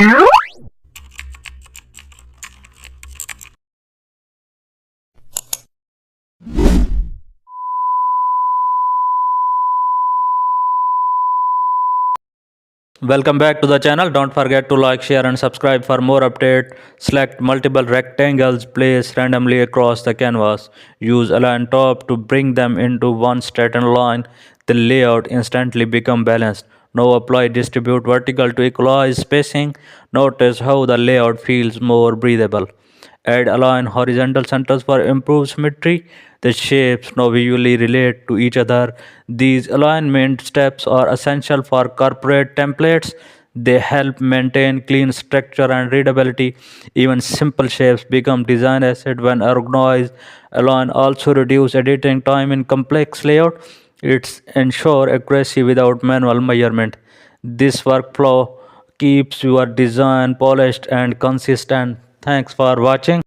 Welcome back to the channel. Don't forget to like, share and subscribe for more updates. Select multiple rectangles placed randomly across the canvas. Use align top to bring them into one straightened line. The layout instantly become balanced. Now apply distribute vertical to equalize spacing. Notice how the layout feels more breathable. Add align horizontal centers for improved symmetry. The shapes now visually relate to each other. These alignment steps are essential for corporate templates. They help maintain clean structure and readability. Even simple shapes become design asset when organized. Align also reduce editing time in complex layout. It's ensure accuracy without manual measurement. This workflow keeps your design polished and consistent. Thanks for watching.